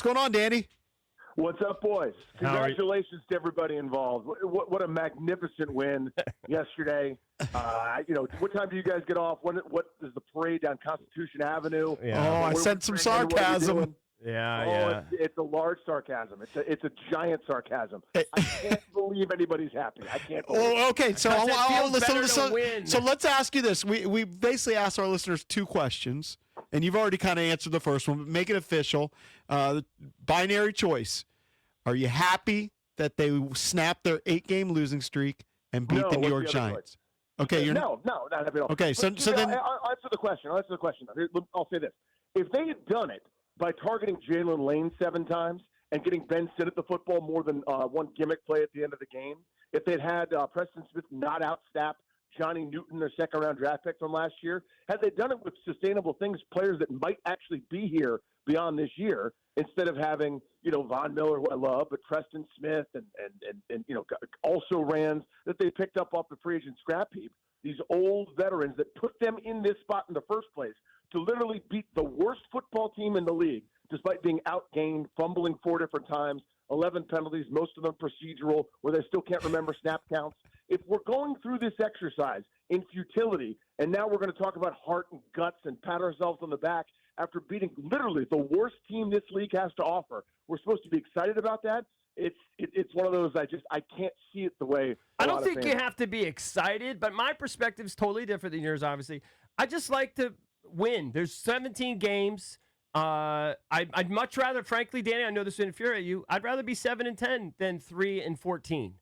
going on, Danny? What's up, boys? Congratulations to everybody involved. What a magnificent win yesterday. What time do you guys get off? What is the parade down Constitution Avenue? Yeah. I sent some sarcasm. Yeah. It's a large sarcasm. It's a giant sarcasm. I can't believe anybody's happy. I can't believe it. Okay, so I'll win. So let's ask you this. We basically asked our listeners two questions, and you've already kind of answered the first one. But make it official. Binary choice. Are you happy that they snapped their 8-game losing streak and beat the New York Giants? Okay, not happy at all. Okay, so then I'll answer the question. I'll say this: if they had done it by targeting Jalen Lane 7 times and getting Ben Sinnott the football more than one gimmick play at the end of the game, if they'd had Preston Smith not outsnap Johnny Newton, their second-round draft pick from last year, had they done it with sustainable things, players that might actually be here beyond this year, instead of having, Von Miller, who I love, but Preston Smith and also Rands that they picked up off the free agent scrap heap, these old veterans that put them in this spot in the first place to literally beat the worst football team in the league, despite being outgained, fumbling 4 different times, 11 penalties, most of them procedural, where they still can't remember snap counts. If we're going through this exercise in futility, and now we're going to talk about heart and guts and pat ourselves on the back after beating literally the worst team this league has to offer, we're supposed to be excited about that? It's one of those I can't see it the way. I don't think you have to be excited, but my perspective is totally different than yours, obviously. I just like to win. There's 17 games. I'd much rather, frankly, Danny, I know this will infuriate you, I'd rather be 7-10 than 3-14.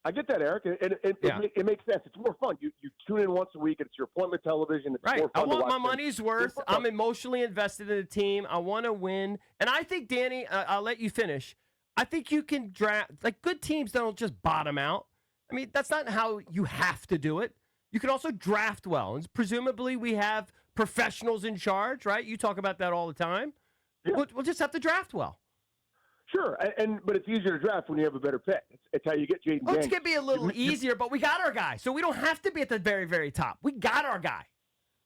I get that, Eric, and it makes sense. It's more fun. You tune in once a week, and it's your appointment television. It's more fun I want to watch my money's worth. I'm emotionally invested in the team. I want to win. And I think, Danny, I'll let you finish. I think you can draft, good teams don't just bottom out. I mean, that's not how you have to do it. You can also draft well. And presumably we have professionals in charge, right? You talk about that all the time. Yeah. We'll just have to draft well. Sure, but it's easier to draft when you have a better pick. It's how you get Jayden Daniels. It's going to be a little easier, but we got our guy. So we don't have to be at the very, very top. We got our guy.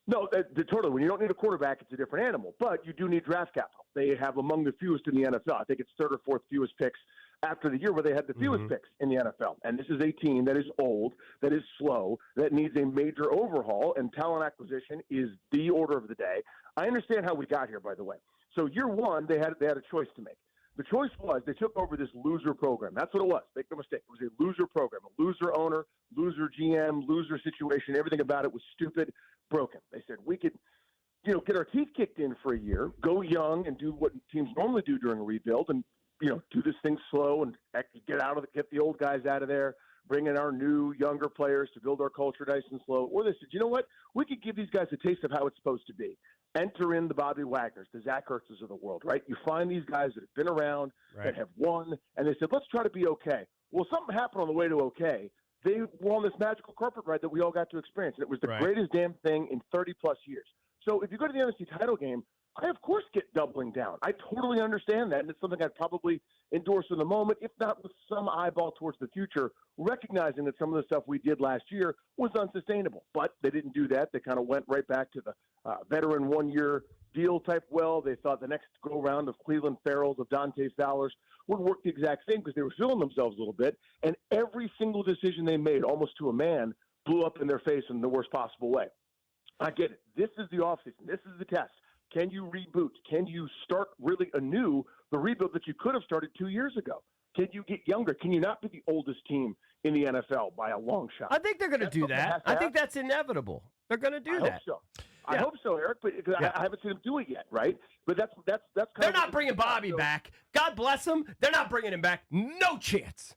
No, totally. When you don't need a quarterback, it's a different animal. But you do need draft capital. They have among the fewest in the NFL. I think it's 3rd or 4th fewest picks after the year where they had the fewest picks in the NFL. And this is a team that is old, that is slow, that needs a major overhaul, and talent acquisition is the order of the day. I understand how we got here, by the way. So year one, they had a choice to make. The choice was they took over this loser program. That's what it was. Make no mistake. It was a loser program, a loser owner, loser GM, loser situation. Everything about it was stupid, broken. They said we could, get our teeth kicked in for a year, go young and do what teams normally do during a rebuild, and do this thing slow and get the old guys out of there, bring in our new younger players to build our culture nice and slow. Or they said, you know what? We could give these guys a taste of how it's supposed to be. Enter in the Bobby Wagners, the Zach Ertzes of the world, right? You find these guys that have been around, that have won, and they said, let's try to be okay. Well, something happened on the way to okay. They were on this magical carpet ride that we all got to experience, and it was the greatest damn thing in 30-plus years. So if you go to the NFC title game, I, of course, get doubling down. I totally understand that, and it's something I'd probably endorse in the moment, if not with some eyeball towards the future, recognizing that some of the stuff we did last year was unsustainable. But they didn't do that. They kind of went right back to the veteran one-year deal type well. They thought the next go-round of Cleveland Farrells, of Dante Fowlers, would work the exact same because they were feeling themselves a little bit, and every single decision they made, almost to a man, blew up in their face in the worst possible way. I get it. This is the offseason. This is the test. Can you reboot? Can you start really anew the rebuild that you could have started 2 years ago? Can you get younger? Can you not be the oldest team in the NFL by a long shot? I think they're going to do that. I think that's inevitable. They're going to do that. I hope so, Eric, but I haven't seen them do it yet, right? But that's kind They're not bringing Bobby back. God bless him. They're not bringing him back. No chance.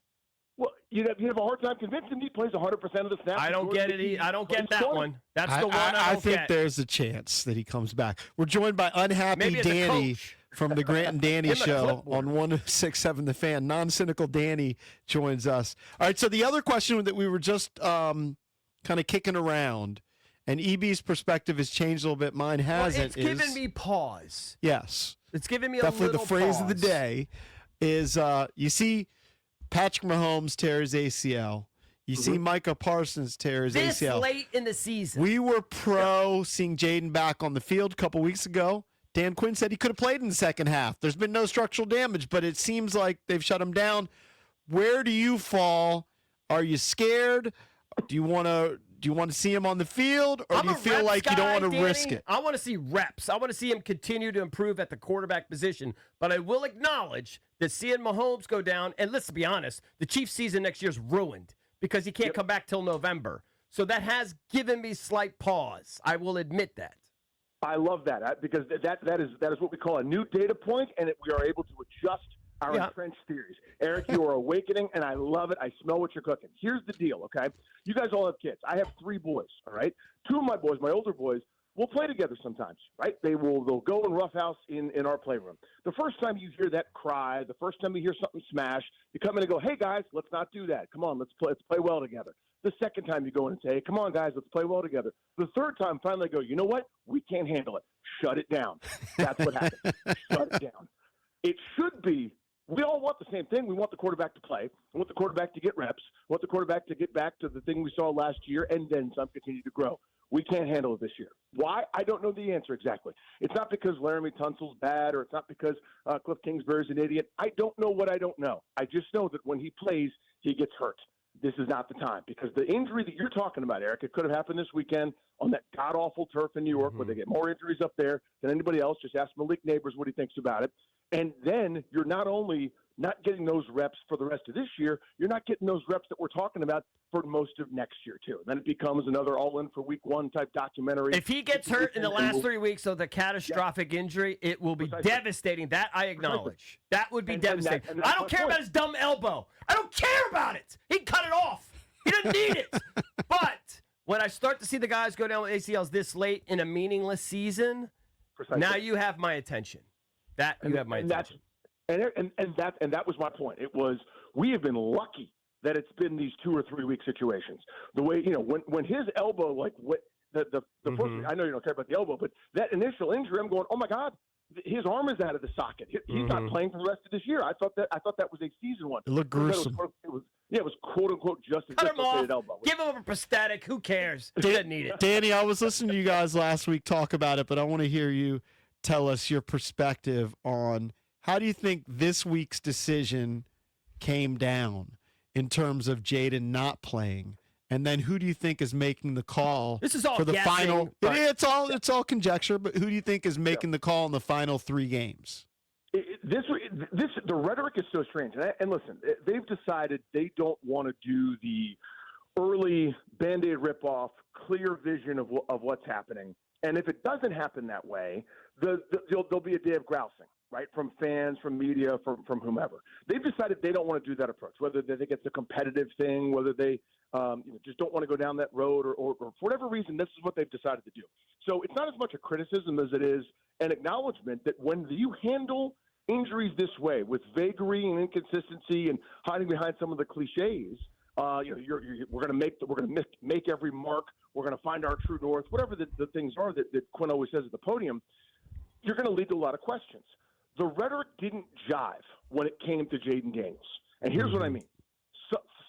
Well, you have a hard time convincing him he plays 100% of the snaps. I don't get it. I don't get that one. That's the one I think there's a chance that he comes back. We're joined by unhappy Danny from the Grant and Danny Show on 106.7 The Fan. Non-cynical Danny joins us. All right, so the other question that we were just kind of kicking around, and EB's perspective has changed a little bit. Mine hasn't. It's given me pause. Yes. It's given me definitely a little the phrase pause. of the day is you see Patrick Mahomes tear his ACL. You see Micah Parsons tear his ACL. This late in the season. We were seeing Jayden back on the field a couple weeks ago. Dan Quinn said he could have played in the second half. There's been no structural damage, but it seems like they've shut him down. Where do you fall? Are you scared? Do you want to see him on the field, or do you feel like you don't want to risk it? I want to see reps. I want to see him continue to improve at the quarterback position. But I will acknowledge that seeing Mahomes go down, and let's be honest, the Chiefs' season next year is ruined because he can't come back till November. So that has given me slight pause. I will admit that. I love that because that is what we call a new data point, and we are able to adjust our entrenched theories. Eric, you are awakening, and I love it. I smell what you're cooking. Here's the deal, okay? You guys all have kids. I have 3 boys, all right? 2 of my boys, my older boys, will play together sometimes, right? They'll go and roughhouse in our playroom. The first time you hear that cry, the first time you hear something smash, you come in and go, hey, guys, let's not do that. Come on, let's play well together. The second time you go in and say, hey, come on, guys, let's play well together. The third time, finally go, you know what? We can't handle it. Shut it down. That's what happens. Shut it down. It should be, we all want the same thing. We want the quarterback to play. We want the quarterback to get reps. We want the quarterback to get back to the thing we saw last year and then some, continue to grow. We can't handle it this year. Why? I don't know the answer exactly. It's not because Laramie Tunsil's bad, or it's not because Cliff Kingsbury's an idiot. I don't know what I don't know. I just know that when he plays, he gets hurt. This is not the time, because the injury that you're talking about, Eric, it could have happened this weekend on that god-awful turf in New York where they get more injuries up there than anybody else. Just ask Malik Neighbors what he thinks about it. And then you're not only not getting those reps for the rest of this year, you're not getting those reps that we're talking about for most of next year, too. Then it becomes another all-in for week 1 type documentary. If he gets hurt in the last 3 weeks of the catastrophic injury, it will be devastating. That I acknowledge. That would be devastating. I don't care about his dumb elbow. I don't care about it. He can cut it off. He doesn't need it. But when I start to see the guys go down with ACLs this late in a meaningless season, now you have my attention. You have my attention. And that was my point. It was, we have been lucky that it's been these 2 or 3 week situations. The way, when his elbow, like the first, I know you don't care about the elbow, but that initial injury, I'm going, oh my God, his arm is out of the socket. He's not playing for the rest of this year. I thought that was a season one. It looked gruesome. It was quote unquote just a dislocated elbow. Give him a prosthetic. Who cares? He doesn't need it. Danny, I was listening to you guys last week talk about it, but I want to hear you tell us your perspective on how do you think this week's decision came down in terms of Jayden not playing, and then who do you think is making the call? This is all for the guessing, final. but It's all conjecture, but who do you think is making the call in the final 3 games? The rhetoric is so strange, and listen, they've decided they don't want to do the early Band-Aid ripoff, clear vision of what's happening. And if it doesn't happen that way, there'll be a day of grousing, right, from fans, from media, from whomever. They've decided they don't want to do that approach, whether they think it's a competitive thing, whether they just don't want to go down that road, or for whatever reason, this is what they've decided to do. So it's not as much a criticism as it is an acknowledgement that when you handle injuries this way, with vagary and inconsistency and hiding behind some of the cliches, we're going to make every mark. We're going to find our true north, whatever the things are that Quinn always says at the podium. You're going to lead to a lot of questions. The rhetoric didn't jive when it came to Jayden Daniels. And here's what I mean.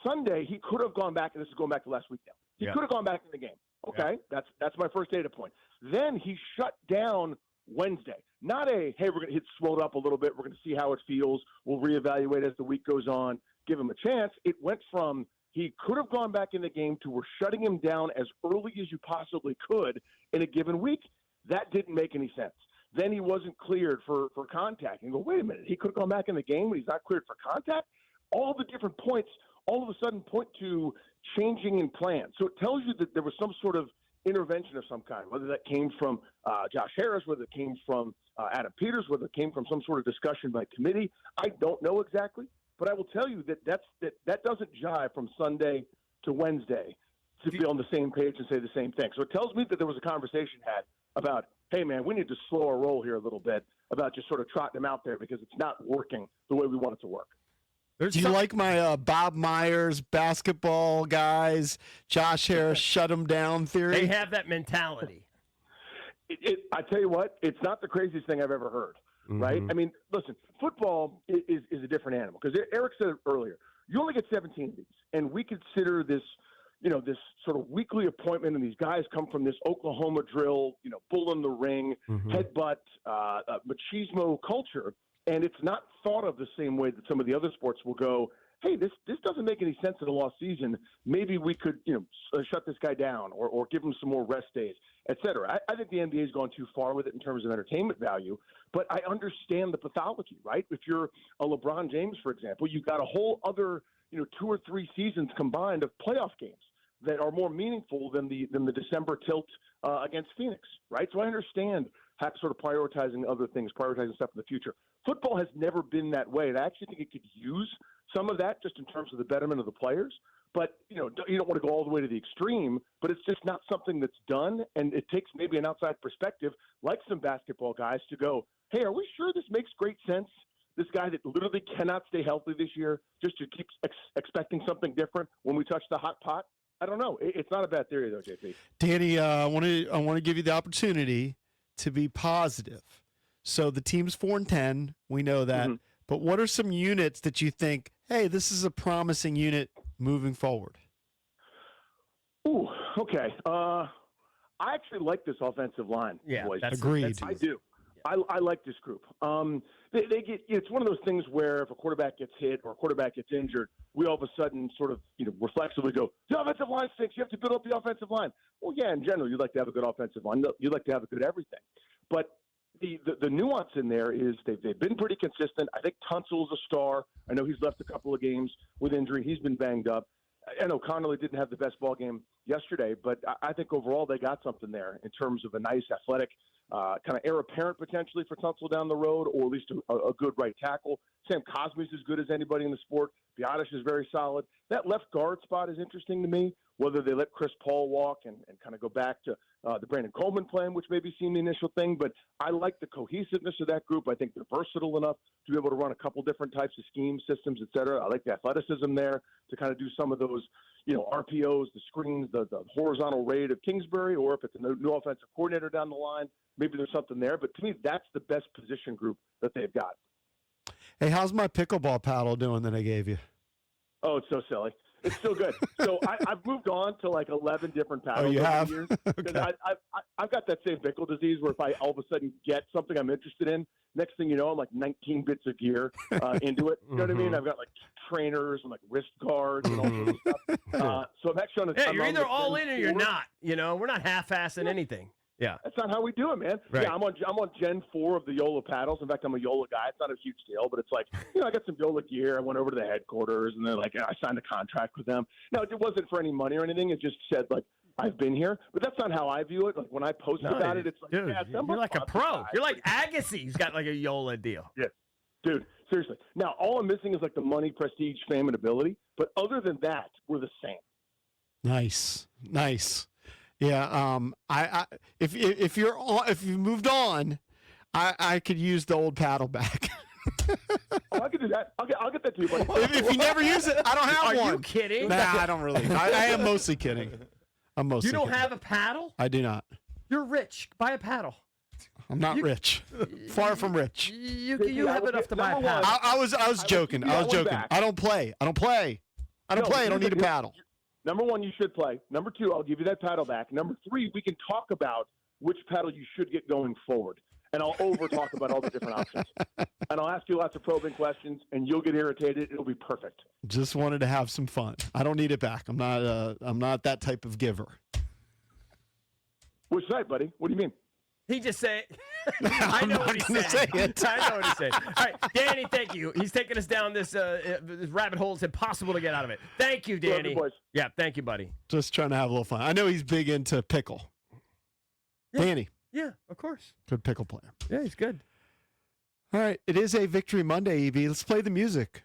Sunday, he could have gone back, and this is going back to last week now. He could have gone back in the game. Okay, that's my first data point. Then he shut down Wednesday. Not hey, we're going to hit swelled up a little bit. We're going to see how it feels. We'll reevaluate as the week goes on. Give him a chance. It went from he could have gone back in the game to we're shutting him down as early as you possibly could in a given week. That didn't make any sense. Then he wasn't cleared for contact. And go, wait a minute, he could have gone back in the game when he's not cleared for contact? All the different points all of a sudden point to changing in plans. So it tells you that there was some sort of intervention of some kind, whether that came from Josh Harris, whether it came from Adam Peters, whether it came from some sort of discussion by committee. I don't know exactly, but I will tell you that doesn't jive from Sunday to Wednesday to be on the same page and say the same thing. So it tells me that there was a conversation had about, hey, man, we need to slow our roll here a little bit about just sort of trotting him out there because it's not working the way we want it to work. Do you like my Bob Myers basketball guys, Josh Harris, shut him down theory? They have that mentality. I tell you what, it's not the craziest thing I've ever heard, right? I mean, listen, football is a different animal because Eric said it earlier. You only get 17 of these, and we consider this, this sort of weekly appointment, and these guys come from this Oklahoma drill, bull in the ring, headbutt, machismo culture, and it's not thought of the same way that some of the other sports will go, hey, this doesn't make any sense in a lost season. Maybe we could, shut this guy down or give him some more rest days, et cetera. I think the NBA has gone too far with it in terms of entertainment value, but I understand the pathology, right? If you're a LeBron James, for example, you've got a whole other, 2 or 3 seasons combined of playoff games that are more meaningful than the December tilt against Phoenix, right? So I understand sort of prioritizing other things, prioritizing stuff in the future. Football has never been that way, and I actually think it could use some of that just in terms of the betterment of the players. But, you don't want to go all the way to the extreme, but it's just not something that's done, and it takes maybe an outside perspective, like some basketball guys, to go, hey, are we sure this makes great sense? This guy that literally cannot stay healthy this year just to keep expecting something different when we touch the hot pot? I don't know. It's not a bad theory, though, JP. Danny, I want to give you the opportunity to be positive. So the team's 4-10. We know that. Mm-hmm. But what are some units that you think, hey, this is a promising unit moving forward? Ooh, okay. I actually like this offensive line. Yeah, boys. Agreed. I do. I like this group. They get. It's one of those things where if a quarterback gets hit or a quarterback gets injured, we all of a sudden sort of reflexively go, the offensive line stinks. You have to build up the offensive line. Well, yeah, in general, you'd like to have a good offensive line. You'd like to have a good everything. But the nuance in there is they've been pretty consistent. I think Tunsil's a star. I know he's left a couple of games with injury. He's been banged up. I know Connolly didn't have the best ball game yesterday, but I think overall they got something there in terms of a nice athletic kind of heir apparent potentially for Tunsil down the road, or at least a good right tackle. Sam Cosmi's as good as anybody in the sport. Biotish is very solid. That left guard spot is interesting to me, whether they let Chris Paul walk and kind of go back to the Brandon Coleman plan, which maybe seemed the initial thing. But I like the cohesiveness of that group. I think they're versatile enough to be able to run a couple different types of schemes, systems, et cetera. I like the athleticism there to kind of do some of those, RPOs, the screens, the horizontal raid of Kingsbury, or if it's a new offensive coordinator down the line, maybe there's something there. But to me, that's the best position group that they've got. Hey, how's my pickleball paddle doing that I gave you? Oh, it's so silly. It's still good. So I've moved on to like 11 different paddles. Oh, you have? Years because okay. I've got that same pickle disease where if I all of a sudden get something I'm interested in, next thing you know, I'm like 19 bits of gear into it. You know what I mean? I've got like trainers and like wrist guards and all sorts of stuff. So I'm actually on a. Yeah, you're either all in or you're not. We're not half-assing anything. Yeah, that's not how we do it, man. Right. Yeah, I'm on Gen 4 of the Yola paddles. In fact, I'm a Yola guy. It's not a huge deal, but it's like, I got some Yola gear. I went over to the headquarters, and then I signed a contract with them. Now, it wasn't for any money or anything. It just said I've been here, but that's not how I view it. Like when I post about it, it's like, dude, yeah, you're like a pro. You're like Agassi. He's got like a Yola deal. Yeah, dude, seriously. Now, all I'm missing is like the money, prestige, fame, and ability. But other than that, we're the same. Nice. Yeah, if you moved on, I could use the old paddle back. I could do that. I'll get that to you, buddy. If you never use it, I don't have one. Are you kidding? Nah, I don't really. I am mostly kidding. You don't have a paddle? I do not. You're rich. Buy a paddle. I'm not rich. Far from rich. You have enough to buy a paddle. I was joking. I don't play. I don't need a paddle. Number one, you should play. Number two, I'll give you that paddle back. Number three, we can talk about which paddle you should get going forward. And I'll over-talk about all the different options. And I'll ask you lots of probing questions, and you'll get irritated. It'll be perfect. Just wanted to have some fun. I don't need it back. I'm not that type of giver. Which side, buddy? What do you mean? He just said, I know what he's saying. I know what he's saying. All right, Danny, thank you. He's taking us down this rabbit hole. It's impossible to get out of it. Thank you, Danny. Love you, boys. Yeah, thank you, buddy. Just trying to have a little fun. I know he's big into pickle. Yeah. Danny. Yeah, of course. Good pickle player. Yeah, he's good. All right, it is a Victory Monday, EB. Let's play the music.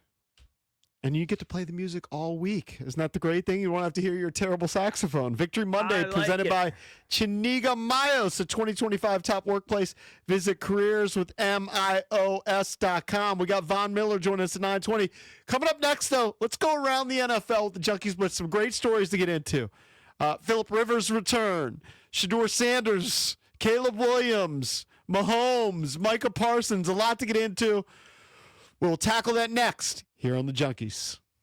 And you get to play the music all week. Isn't that the great thing? You won't have to hear your terrible saxophone. Victory Monday presented by Chiniga Mayos, the 2025 Top Workplace. Visit careerswithmios.com. We got Von Miller joining us at 9:20. Coming up next, though, let's go around the NFL with the Junkies with some great stories to get into. Phillip Rivers' return, Shedeur Sanders, Caleb Williams, Mahomes, Micah Parsons, a lot to get into. We'll tackle that next here on the Junkies.